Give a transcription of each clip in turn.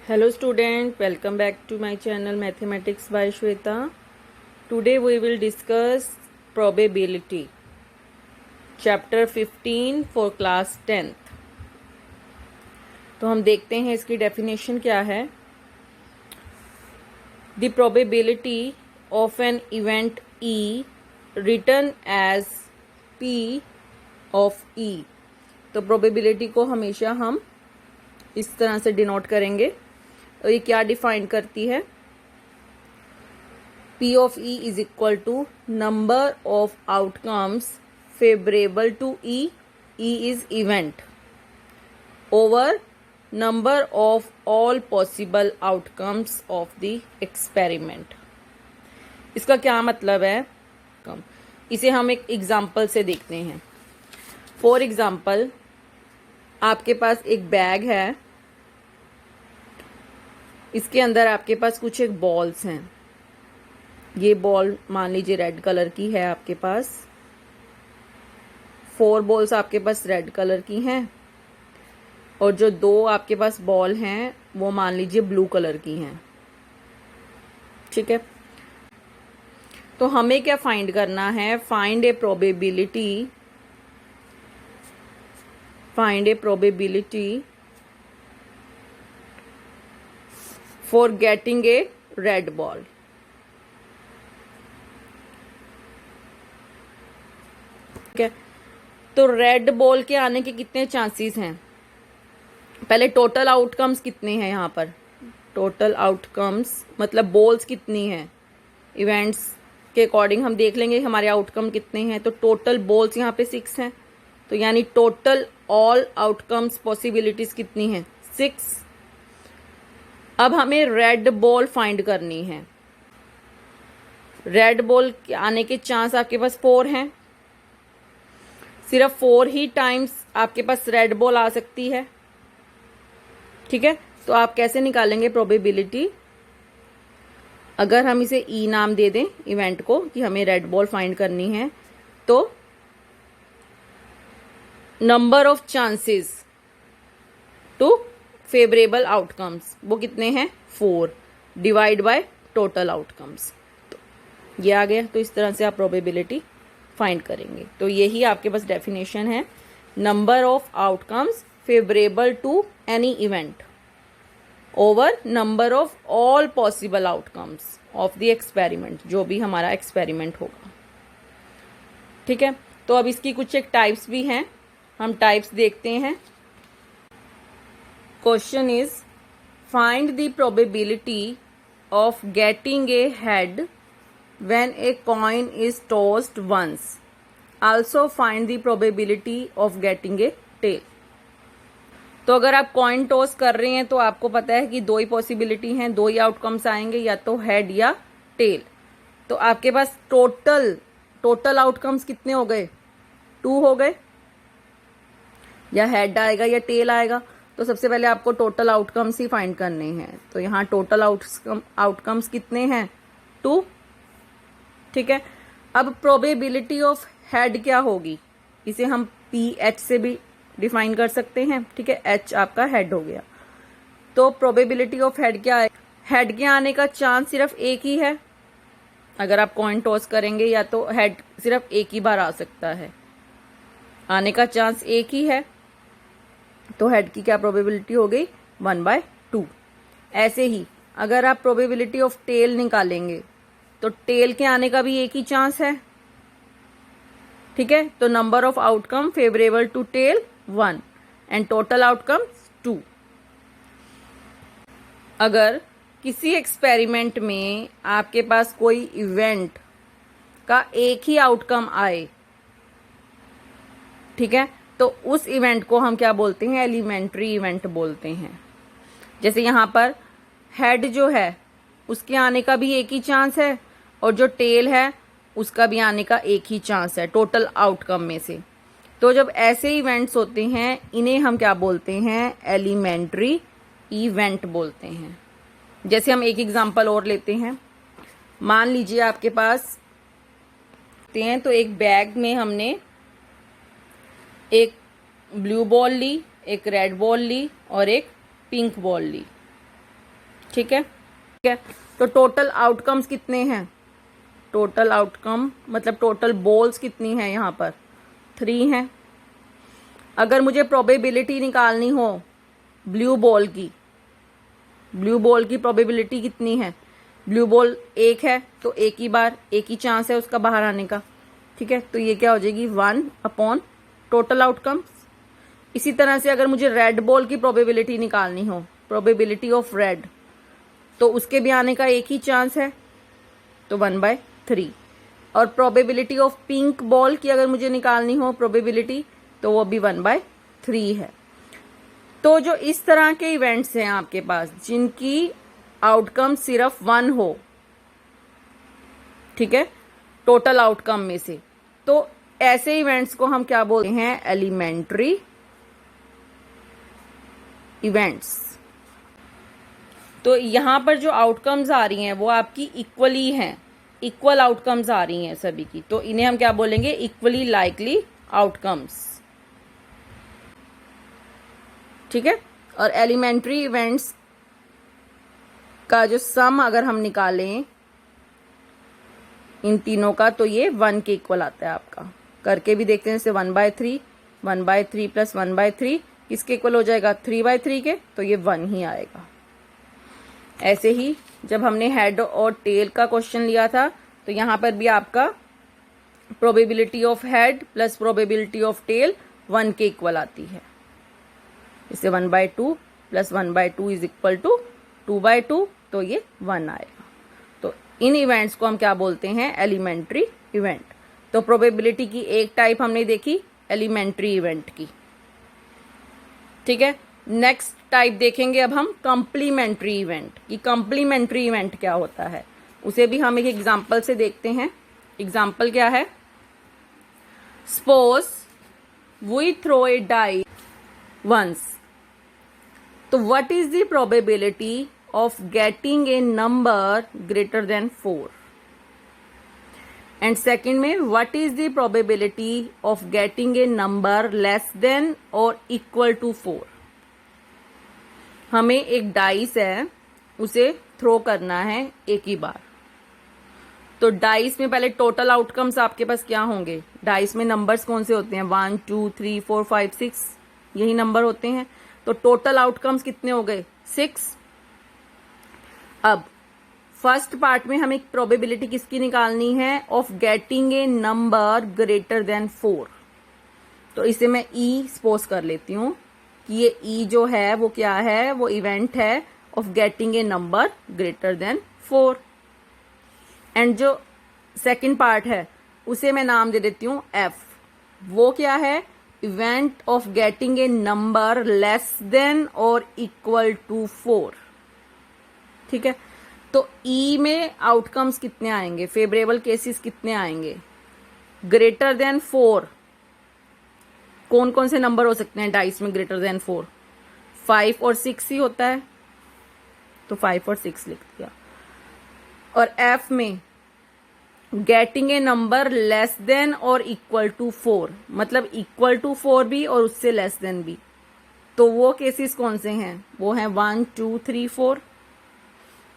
Hello student, welcome back to my channel Mathematics by Shweta. Today we will discuss probability. Chapter 15 for class 10th. तो हम देखते हैं इसकी definition क्या है. The probability of an event E written as P of E. तो probability को हमेशा हम इस तरह से डिनोट करेंगे. और ये क्या डिफाइन करती है? P of E is equal to number of outcomes favourable to E, E is event, over number of all possible outcomes of the experiment. इसका क्या मतलब है? इसे हम एक एग्जाम्पल से देखते हैं. फॉर एग्जाम्पल, आपके पास एक बैग है, इसके अंदर आपके पास कुछ एक बॉल्स हैं. ये बॉल मान लीजिए रेड कलर की है आपके पास. 4 बॉल्स आपके पास रेड कलर की हैं और जो 2 आपके पास बॉल हैं वो मान लीजिए ब्लू कलर की हैं. ठीक है, तो हमें क्या फाइंड करना है? Find A probability for getting a red ball. ठीक है, तो रेड बॉल के आने के कितने चांसेस हैं? पहले टोटल आउटकम्स कितने हैं यहाँ पर? टोटल आउटकम्स मतलब बॉल्स कितनी हैं? इवेंट्स के अकॉर्डिंग हम देख लेंगे हमारे आउटकम कितने हैं. तो टोटल बॉल्स यहाँ पे 6 हैं, तो यानी टोटल ऑल आउटकम्स पॉसिबिलिटीज कितनी हैं? 6. अब हमें रेड बॉल फाइंड करनी है. रेड बॉल आने के चांस आपके पास 4 हैं. सिर्फ 4 ही टाइम्स आपके पास रेड बॉल आ सकती है. ठीक है, तो आप कैसे निकालेंगे प्रोबेबिलिटी? अगर हम इसे ई नाम दे दें इवेंट को कि हमें रेड बॉल फाइंड करनी है, तो number of chances to favourable outcomes वो कितने हैं? 4 डिवाइड बाय टोटल आउटकम्स. तो ये आ गया. तो इस तरह से आप प्रोबेबिलिटी फाइंड करेंगे. तो यही आपके पास डेफिनेशन है. Number of outcomes favourable to any event over number of all possible outcomes of the experiment, जो भी हमारा एक्सपेरिमेंट होगा. ठीक है, तो अब इसकी कुछ एक टाइप्स भी हैं, हम टाइप्स देखते हैं. Question is, find the probability of getting a head when a coin is tossed once. Also find the probability of getting a tail. तो अगर आप कॉइन टॉस कर रहे हैं तो आपको पता है कि 2 ही पॉसिबिलिटी हैं, 2 ही आउटकम्स आएंगे, या तो हेड या टेल. तो आपके पास टोटल आउटकम्स कितने हो गए? 2 हो गए. या हेड आएगा या टेल आएगा. तो सबसे पहले आपको टोटल आउटकम्स ही फाइंड करने हैं. तो यहाँ टोटल आउटकम्स कितने हैं? 2. ठीक है, अब प्रोबेबिलिटी ऑफ हेड क्या होगी? इसे हम PH से भी डिफाइन कर सकते हैं. ठीक है, H आपका हेड हो गया. तो प्रोबेबिलिटी ऑफ हेड क्या है? हेड के आने का चांस सिर्फ एक ही है. अगर आप कॉइन टॉस करेंगे या तो हेड सिर्फ एक ही बार आ सकता है, आने का चांस एक ही है. तो हेड की क्या प्रोबेबिलिटी हो गई? 1/2. ऐसे ही अगर आप प्रोबेबिलिटी ऑफ टेल निकालेंगे तो टेल के आने का भी एक ही चांस है. ठीक है, तो number of outcome favourable to tail 1 and total outcome 2. अगर किसी एक्सपेरिमेंट में आपके पास कोई इवेंट का एक ही आउटकम आए, ठीक है, तो उस इवेंट को हम क्या बोलते हैं? एलिमेंट्री इवेंट बोलते हैं. जैसे यहाँ पर हेड जो है उसके आने का भी एक ही चांस है और जो टेल है उसका भी आने का एक ही चांस है टोटल आउटकम में से. तो जब ऐसे इवेंट्स होते हैं इन्हें हम क्या बोलते हैं? एलिमेंट्री इवेंट बोलते हैं. जैसे हम एक एग्जांपल और लेते हैं. मान लीजिए आपके पास तो एक बैग में हमने एक ब्लू बॉल ली, एक रेड बॉल ली और एक पिंक बॉल ली. ठीक है, ठीक है। तो टोटल आउटकम्स कितने हैं? टोटल आउटकम मतलब टोटल बॉल्स कितनी हैं यहाँ पर? 3 हैं। अगर मुझे प्रोबेबिलिटी निकालनी हो ब्लू बॉल की, ब्लू बॉल की प्रोबेबिलिटी कितनी है? ब्लू बॉल 1 है तो एक ही चांस है उसका बाहर आने का, ठीक है। तो ये क्या हो जाएगी? 1 अपॉन टोटल आउटकम्स। इसी तरह से अगर मुझे रेड बॉल की प्रोबेबिलिटी निकालनी हो, प्रोबेबिलिटी ऑफ रेड, तो उसके भी आने का एक ही चांस है, तो 1/3। और प्रोबेबिलिटी ऑफ पिंक बॉल की अगर मुझे निकालनी हो प्रोबेबिलिटी, तो वो भी 1/3 है। तो जो इस तरह के इवेंट्स हैं आपके पास जिनकी आउटकम सिर्फ 1 हो, ठीक है, टोटल आउटकम में से, तो ऐसे इवेंट्स को हम क्या बोलते हैं? Elementary events. तो यहां पर जो आउटकम्स आ रही हैं वो आपकी इक्वली हैं, इक्वल आउटकम्स आ रही हैं सभी की, तो इन्हें हम क्या बोलेंगे? इक्वली लाइकली आउटकम्स, ठीक है। और एलिमेंट्री इवेंट्स का जो सम अगर हम निकालें इन तीनों का, तो ये 1 के इक्वल आता है आपका। करके भी देखते हैं, जैसे 1/3, 1/3 प्लस 1/3 किसके इक्वल हो जाएगा? 3/3 के, तो ये 1 ही आएगा। ऐसे ही जब हमने हेड और टेल का क्वेश्चन लिया था, तो यहां पर भी आपका probability of head plus probability of tail 1 के इक्वल आती है। इसे 1/2 प्लस 1/2 इज इक्वल टू 2/2, तो ये 1 आएगा। तो इन इवेंट्स को हम क्या बोलते हैं? Elementary event. तो प्रोबेबिलिटी की एक टाइप हमने देखी, एलिमेंट्री इवेंट की, ठीक है। नेक्स्ट टाइप देखेंगे अब हम कॉम्प्लीमेंट्री इवेंट की। कॉम्प्लीमेंट्री इवेंट क्या होता है उसे भी हम एक एग्जांपल से देखते हैं। एग्जांपल क्या है? Suppose we throw a die once, तो what is the probability of getting a number greater than 4? And second में what is the probability of getting a number less than और इक्वल टू 4? हमें एक dice है, उसे throw करना है एक ही बार। तो डाइस में पहले टोटल आउटकम्स आपके पास क्या होंगे? डाइस में नंबर्स कौन से होते हैं? 1 2 3 4 5 6, यही नंबर होते हैं। तो टोटल आउटकम्स कितने हो गए? 6। अब फर्स्ट पार्ट में हमें प्रोबेबिलिटी किसकी निकालनी है? Of getting a number greater than 4। तो इसे मैं ई सपोज कर लेती हूं कि ये ई जो है वो क्या है? वो इवेंट है of getting a number greater than 4। And जो सेकंड पार्ट है उसे मैं नाम दे देती हूं एफ। वो क्या है? Event of getting a number less than और इक्वल टू 4, ठीक है। तो ई में आउटकम्स कितने आएंगे? फेवरेबल केसेस कितने आएंगे? ग्रेटर देन 4 कौन कौन से नंबर हो सकते हैं डाइस में ग्रेटर देन 4? 5 और 6 ही होता है, तो 5 और 6 लिख दिया। और एफ में getting a number less than और इक्वल टू 4, मतलब इक्वल टू 4 भी और उससे लेस देन भी। तो वो केसेस कौन से हैं? वो हैं 1 2 3 4।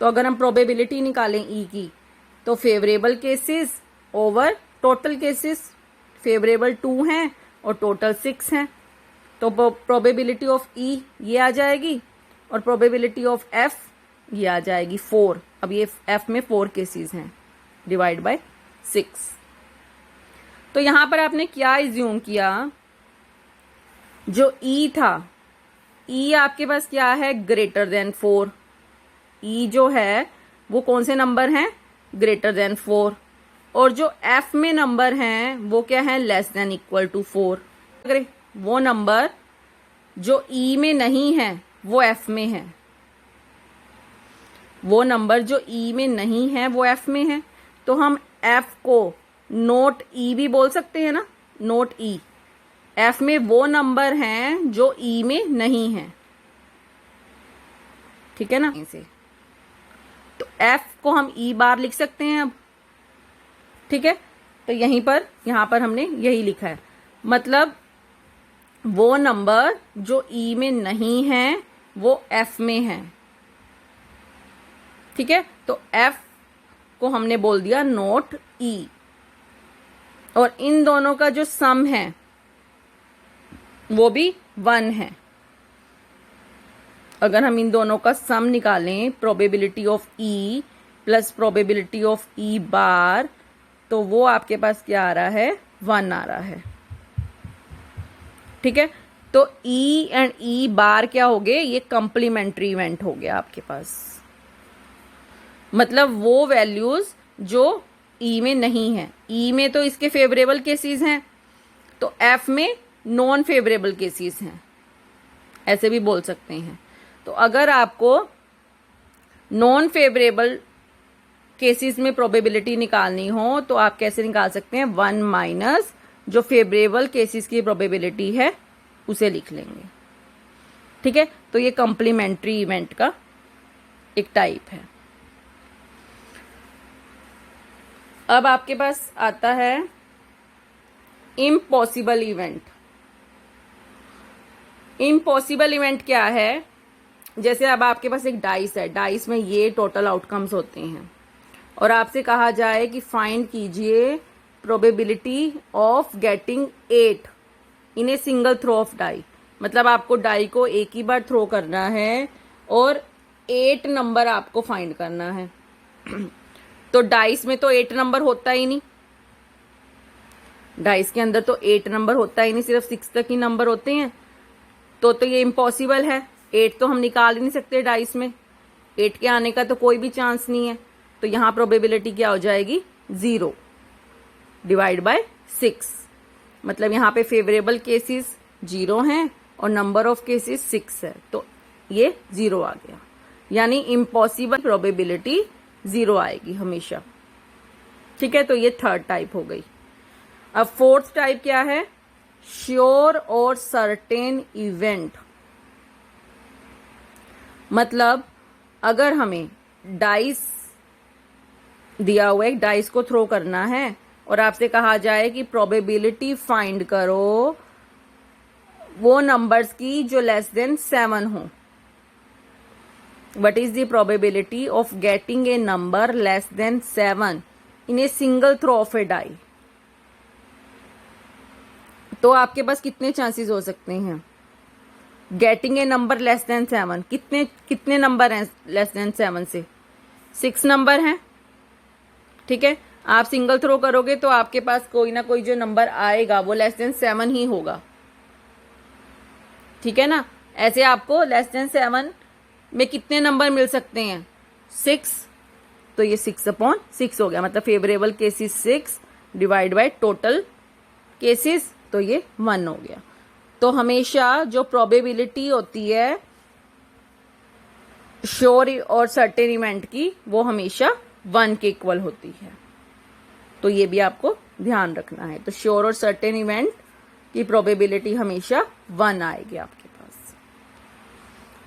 तो अगर हम प्रोबेबिलिटी निकालें ई की, तो favourable cases over total cases, favourable 2 हैं और टोटल 6 हैं, तो प्रोबेबिलिटी ऑफ ई ये आ जाएगी और प्रोबेबिलिटी ऑफ एफ ये आ जाएगी 4। अब ये एफ में 4 केसेस हैं, डिवाइड बाय 6। तो यहां पर आपने क्या इज्यूम किया? जो ई था, ई आपके पास क्या है? Greater than 4। ई जो है वो कौन से नंबर हैं? Greater than 4। और जो एफ में नंबर हैं वो क्या है? Less than equal to 4। अगर वो नंबर जो ई में नहीं है वो एफ में है, वो नंबर जो ई में नहीं है वो एफ में है, तो हम एफ को नोट ई भी बोल सकते हैं ना, नोट ई। एफ में वो नंबर हैं जो ई में नहीं है, ठीक है ना। इसे तो एफ को हम ई बार लिख सकते हैं अब, ठीक है। तो यहां पर हमने यही लिखा है, मतलब वो नंबर जो ई में नहीं है वो एफ में है, ठीक है, तो एफ को हमने बोल दिया नॉट ई, और इन दोनों का जो सम है वो भी 1 है। अगर हम इन दोनों का सम निकालें, probability of E plus probability of E bar, तो वो आपके पास क्या आ रहा है, 1 आ रहा है। ठीक है, तो ई एंड ई बार क्या हो गए, ये कंप्लीमेंट्री इवेंट हो गया आपके पास, मतलब वो वैल्यूज जो ई में नहीं है। ई में तो इसके फेवरेबल केसेस हैं, तो एफ में नॉन फेवरेबल केसेस हैं, ऐसे भी बोल सकते हैं। तो अगर आपको नॉन फेवरेबल केसेस में प्रोबेबिलिटी निकालनी हो तो आप कैसे निकाल सकते हैं, 1 माइनस जो फेवरेबल केसेस की प्रोबेबिलिटी है उसे लिख लेंगे। ठीक है, तो ये कॉम्प्लीमेंट्री इवेंट का एक टाइप है। अब आपके पास आता है इम्पॉसिबल इवेंट। इम्पॉसिबल इवेंट क्या है, जैसे अब आपके पास एक डाइस है, डाइस में ये टोटल आउटकम्स होते हैं, और आपसे कहा जाए कि फाइंड कीजिए probability of getting 8 in a single throw of die. मतलब आपको डाई को एक ही बार थ्रो करना है और 8 नंबर आपको फाइंड करना है। तो डाइस में तो 8 नंबर होता ही नहीं, डाइस के अंदर तो 8 नंबर होता ही नहीं, सिर्फ 6 तक ही नंबर होते हैं। तो ये इम्पॉसिबल है, 8 तो हम निकाल ही नहीं सकते डाइस में, 8 के आने का तो कोई भी चांस नहीं है। तो यहां प्रोबेबिलिटी क्या हो जाएगी, 0 डिवाइड बाय 6। मतलब यहाँ पे फेवरेबल केसेस 0 हैं और नंबर ऑफ केसेस 6 है, तो ये 0 आ गया, यानी इम्पॉसिबल प्रोबेबिलिटी 0 आएगी हमेशा। ठीक है, तो ये थर्ड टाइप हो गई। अब फोर्थ टाइप क्या है, श्योर और सर्टेन इवेंट। मतलब अगर हमें डाइस दिया हुआ है, एक डाइस को थ्रो करना है और आपसे कहा जाए कि प्रोबेबिलिटी फाइंड करो वो नंबर्स की जो लेस देन 7 हो। What is the probability of getting a number less than 7 in a single throw of a die? तो आपके पास कितने चांसेस हो सकते हैं getting a number less then 7? कितने नंबर हैं लेस देन 7 से? 6 नंबर हैं। ठीक है, आप सिंगल थ्रो करोगे तो आपके पास कोई ना कोई जो नंबर आएगा वो लेस देन 7 ही होगा। ठीक है ना, ऐसे आपको लेस देन 7 में कितने नंबर मिल सकते हैं, 6, तो ये 6/6 हो गया। मतलब favourable cases 6 divide by total cases, तो ये 1 हो गया। तो हमेशा जो प्रोबेबिलिटी होती है श्योर और सर्टेन इवेंट की, वो हमेशा 1 के इक्वल होती है। तो ये भी आपको ध्यान रखना है। तो श्योर और सर्टेन इवेंट की प्रोबेबिलिटी हमेशा 1 आएगी आपके पास।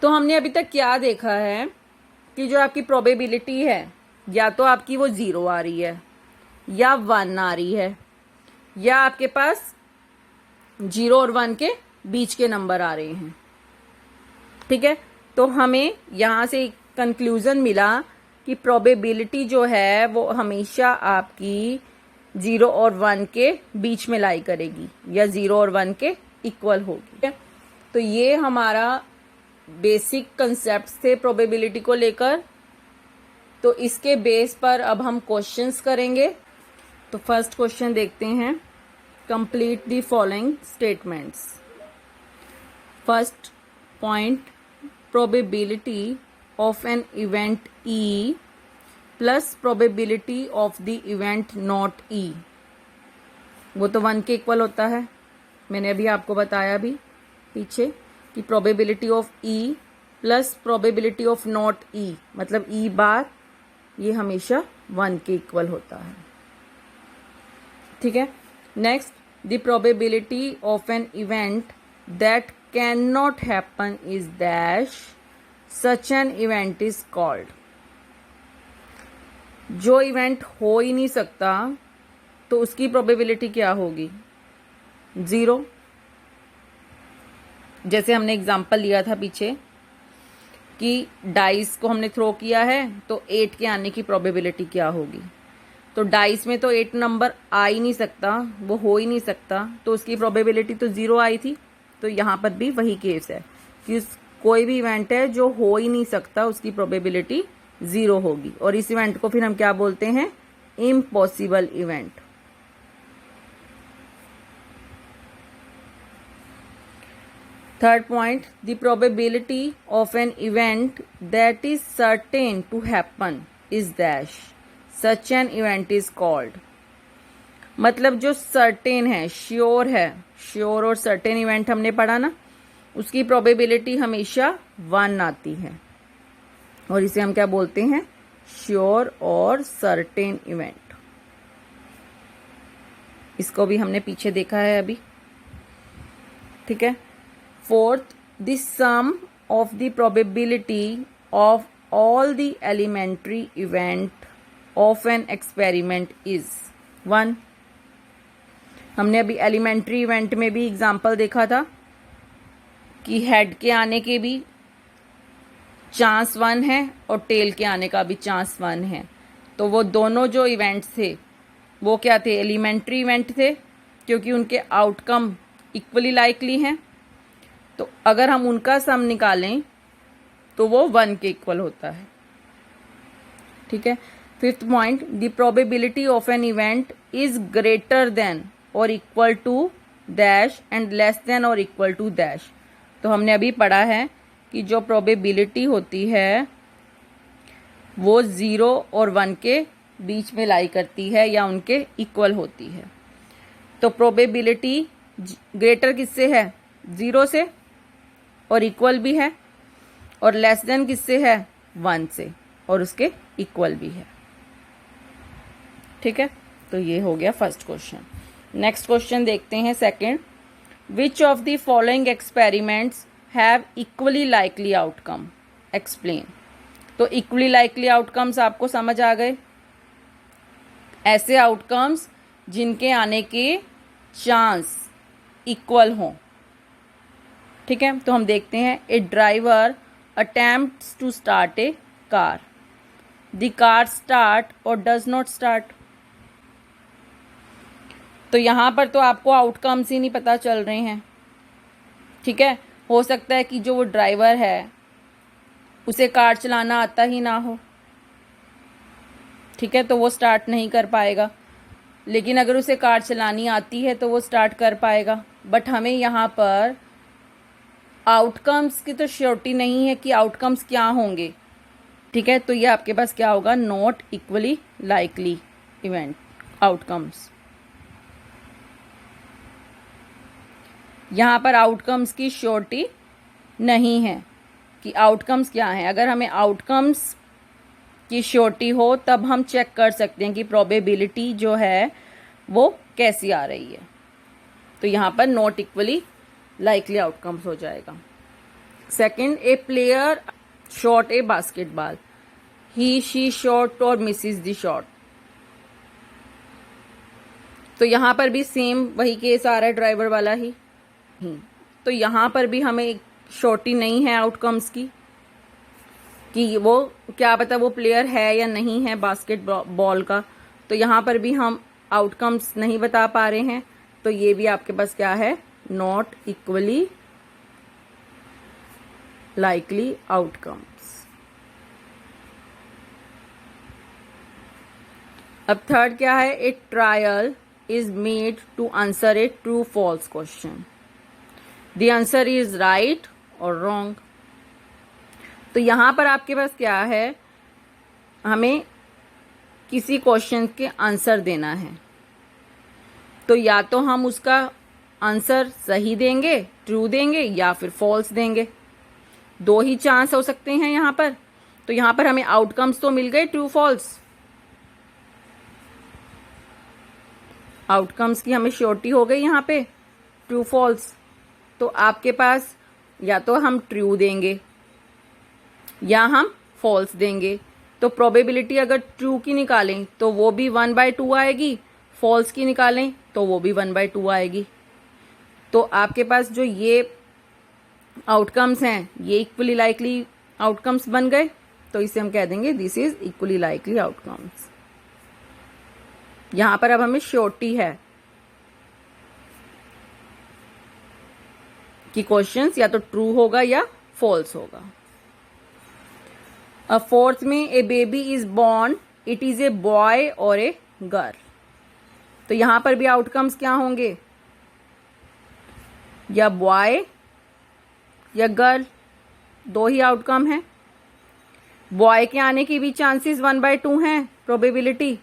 तो हमने अभी तक क्या देखा है कि जो आपकी प्रोबेबिलिटी है, या तो आपकी वो 0 आ रही है या 1 आ रही है, या आपके पास 0 और 1 के बीच के नंबर आ रहे हैं। ठीक है, तो हमें यहां से कंक्लूजन मिला कि प्रोबेबिलिटी जो है वो हमेशा आपकी 0 और 1 के बीच में लाई करेगी, या 0 और 1 के इक्वल होगी। तो ये हमारा बेसिक कंसेप्ट थे प्रोबेबिलिटी को लेकर। तो इसके बेस पर अब हम क्वेश्चंस करेंगे। तो फर्स्ट क्वेश्चन देखते हैं, complete the following statements. First point, probability of an event E plus probability of the event not E, वो तो 1 के इक्वल होता है। मैंने अभी आपको बताया भी पीछे कि probability of E plus probability of not E, मतलब ई बार, ये हमेशा 1 के इक्वल होता है। ठीक है, next, the probability of an event that can not happen is dash, such an event is called. जो इवेंट हो ही नहीं सकता तो उसकी प्रोबेबिलिटी क्या होगी, 0। जैसे हमने एग्जाम्पल लिया था पीछे कि डाइस को हमने थ्रो किया है तो 8 के आने की प्रोबेबिलिटी क्या होगी। तो डाइस में तो 8 नंबर आ ही नहीं सकता, वो हो ही नहीं सकता, तो उसकी प्रोबेबिलिटी तो 0 आई थी। तो यहाँ पर भी वही केस है कि कोई भी इवेंट है जो हो ही नहीं सकता उसकी प्रोबेबिलिटी 0 होगी, और इस इवेंट को फिर हम क्या बोलते हैं, impossible event. Third point, the probability of an event that is certain to happen is dash, such an event is called. मतलब जो सर्टेन है, श्योर है, श्योर और सर्टेन इवेंट हमने पढ़ा ना, उसकी प्रोबेबिलिटी हमेशा 1 आती है, और इसे हम क्या बोलते हैं, श्योर और सर्टेन इवेंट। इसको भी हमने पीछे देखा है अभी, ठीक है। Fourth, the sum of the probability of all the elementary event of an experiment is 1। हमने अभी एलिमेंट्री इवेंट में भी एग्जाम्पल देखा था कि हेड के आने के भी चांस 1 है और टेल के आने का भी चांस 1 है। तो वो दोनों जो इवेंट्स थे वो क्या थे, एलिमेंट्री इवेंट थे, क्योंकि उनके आउटकम इक्वली लाइकली हैं। तो अगर हम उनका सम निकालें तो वो 1 के इक्वल होता है, ठीक है। Fifth point, the probability of an event is greater than और equal to dash and less than और इक्वल टू डैश। तो हमने अभी पढ़ा है कि जो प्रोबेबिलिटी होती है वो 0 और 1 के बीच में लाई करती है या उनके इक्वल होती है। तो प्रोबेबिलिटी ग्रेटर किससे है, 0 से, और इक्वल भी है, और लेस देन किससे है, 1 से, और उसके इक्वल भी है, ठीक है। तो ये हो गया फर्स्ट क्वेश्चन। नेक्स्ट क्वेश्चन देखते हैं second, which of the following experiments have equally likely outcome, explain. तो इक्वली लाइकली आउटकम्स आपको समझ आ गए, ऐसे आउटकम्स जिनके आने के चांस इक्वल हों, ठीक है। तो हम देखते हैं, a driver attempts to start a car, the car start और डज नॉट स्टार्ट। तो यहाँ पर तो आपको आउटकम्स ही नहीं पता चल रहे हैं, ठीक है। हो सकता है कि जो वो ड्राइवर है उसे कार चलाना आता ही ना हो, ठीक है, तो वो स्टार्ट नहीं कर पाएगा। लेकिन अगर उसे कार चलानी आती है तो वो स्टार्ट कर पाएगा। बट हमें यहाँ पर आउटकम्स की तो श्योरिटी नहीं है कि आउटकम्स क्या होंगे, ठीक है। तो ये आपके पास क्या होगा, not equally likely event outcomes. यहाँ पर आउटकम्स की श्योरिटी नहीं है कि आउटकम्स क्या हैं। अगर हमें आउटकम्स की श्योरिटी हो तब हम चेक कर सकते हैं कि प्रोबेबिलिटी जो है वो कैसी आ रही है। तो यहाँ पर नॉट इक्वली लाइकली आउटकम्स हो जाएगा। Second, A player shot A basketball, he she shot और मिसिस द शॉट। तो यहाँ पर भी सेम वही केस आ रहा है, ड्राइवर वाला ही। तो यहाँ पर भी हमें श्योरिटी नहीं है आउटकम्स की कि वो क्या पता वो प्लेयर है या नहीं है बास्केटबॉल का। तो यहाँ पर भी हम आउटकम्स नहीं बता पा रहे हैं। तो ये भी आपके पास क्या है, नॉट इक्वली लाइकली आउटकम्स। अब थर्ड क्या है, a trial is made to answer a true false question, the answer is right और रॉन्ग। तो यहां पर आपके पास क्या है, हमें किसी क्वेश्चन के आंसर देना है। तो या तो हम उसका आंसर सही देंगे, ट्रू देंगे, या फिर फॉल्स देंगे। दो ही चांस हो सकते हैं यहां पर। तो यहां पर हमें आउटकम्स तो मिल गए ट्रू फॉल्स, आउटकम्स की हमें श्योरिटी हो गई यहाँ पे ट्रू फॉल्स। तो आपके पास या तो हम ट्रू देंगे या हम फॉल्स देंगे। तो प्रोबेबिलिटी अगर ट्रू की निकालें तो वो भी 1/2 आएगी, फॉल्स की निकालें तो वो भी 1/2 आएगी। तो आपके पास जो ये आउटकम्स हैं ये इक्वली लाइकली आउटकम्स बन गए, तो इसे हम कह देंगे this is equally likely outcomes. यहां पर अब हमें श्योरिटी है कि क्वेश्चंस या तो ट्रू होगा या फॉल्स होगा। फोर्थ में a baby is born, it is a boy और ए गर्ल। तो यहां पर भी आउटकम्स क्या होंगे, या बॉय या गर्ल, दो ही आउटकम है। बॉय के आने की भी चांसेस 1/2 हैं प्रोबेबिलिटी,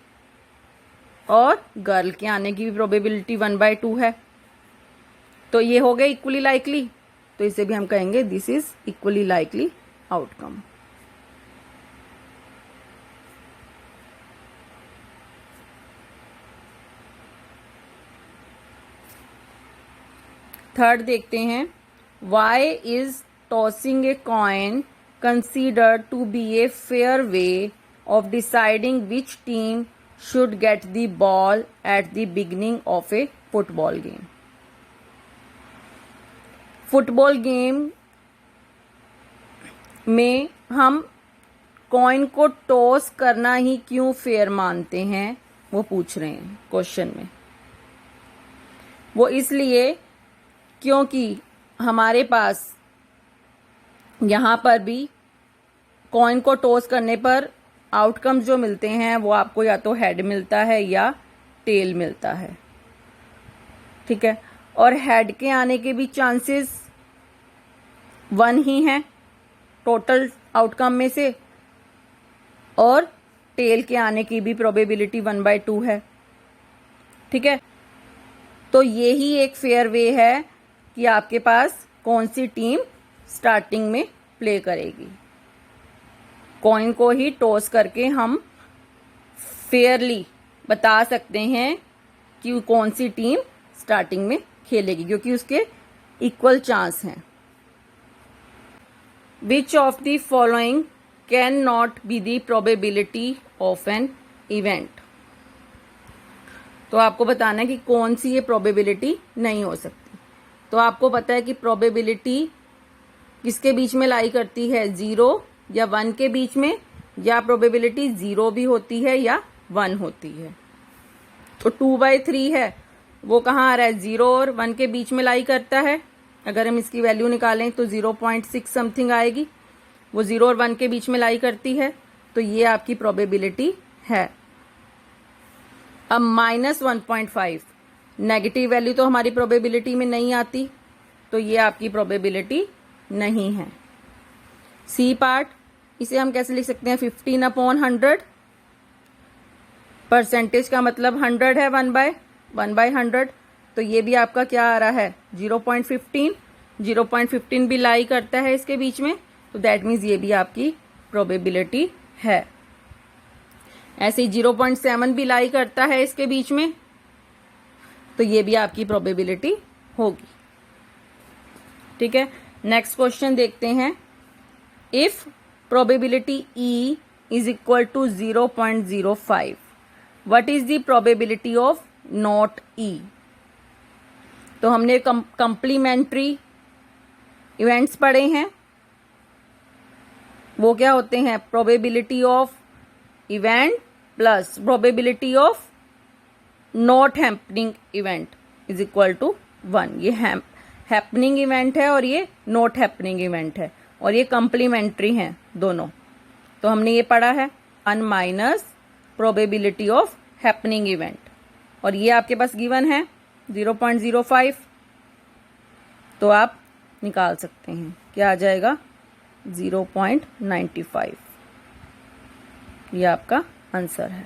और गर्ल के आने की भी प्रोबेबिलिटी 1/2 है। तो ये हो गए इक्वली लाइकली, तो इसे भी हम कहेंगे this is equally likely outcome. Third देखते हैं, why is tossing a coin considered to be a fair way of deciding which team should get the ball at the beginning of a football game. Football game में हम coin को toss करना ही क्यों fair मानते हैं, वो पूछ रहे हैं क्वेश्चन में। वो इसलिए क्योंकि हमारे पास यहां पर भी कॉइन को टॉस करने पर आउटकम जो मिलते हैं वो आपको या तो हेड मिलता है या टेल मिलता है, ठीक है। और हेड के आने के भी चांसेस 1 ही हैं टोटल आउटकम में से, और टेल के आने की भी प्रोबेबिलिटी 1/2 है, ठीक है। तो ये ही एक फेयर वे है कि आपके पास कौन सी टीम स्टार्टिंग में प्ले करेगी। कॉइन को ही टॉस करके हम फेयरली बता सकते हैं कि कौन सी टीम स्टार्टिंग में खेलेगी, क्योंकि उसके इक्वल चांस हैं। Which of the following can not be the probability of an event. तो आपको बताना है कि कौन सी ये प्रोबेबिलिटी नहीं हो सकती। तो आपको पता है कि प्रोबेबिलिटी किसके बीच में लाई करती है, 0 या 1 के बीच में, या प्रोबेबिलिटी 0 भी होती है या 1 होती है। तो 2/3 है, वो कहाँ आ रहा है, 0 और 1 के बीच में लाई करता है। अगर हम इसकी वैल्यू निकालें तो 0.6 समथिंग आएगी, वो 0 और 1 के बीच में लाई करती है, तो ये आपकी प्रोबेबिलिटी है। अब -1.5 नेगेटिव वैल्यू तो हमारी प्रोबेबिलिटी में नहीं आती, तो ये आपकी प्रोबेबिलिटी नहीं है। सी पार्ट, इसे हम कैसे लिख सकते हैं, 15/100। परसेंटेज का मतलब 100 है, 1/100। तो ये भी आपका क्या आ रहा है, 0.15। 0.15 भी लाई करता है इसके बीच में, तो दैट मीन्स ये भी आपकी प्रोबेबिलिटी है। ऐसे ही 0.7 भी लाई करता है इसके बीच में, तो ये भी आपकी प्रोबेबिलिटी होगी, ठीक है। नेक्स्ट क्वेश्चन देखते हैं, if probability E is equal to 0.05, what is the probability of not E। तो हमने कंप्लीमेंट्री इवेंट्स पढ़े हैं, वो क्या होते हैं, probability of event plus probability of not happening event is equal to 1। ये हैपनिंग इवेंट है और ये नॉट हैपनिंग इवेंट है, और ये कंप्लीमेंट्री हैं दोनों। तो हमने ये पढ़ा है 1 minus probability of happening event, और ये आपके पास गिवन है 0.05। तो आप निकाल सकते हैं, क्या आ जाएगा, 0.95। ये आपका आंसर है।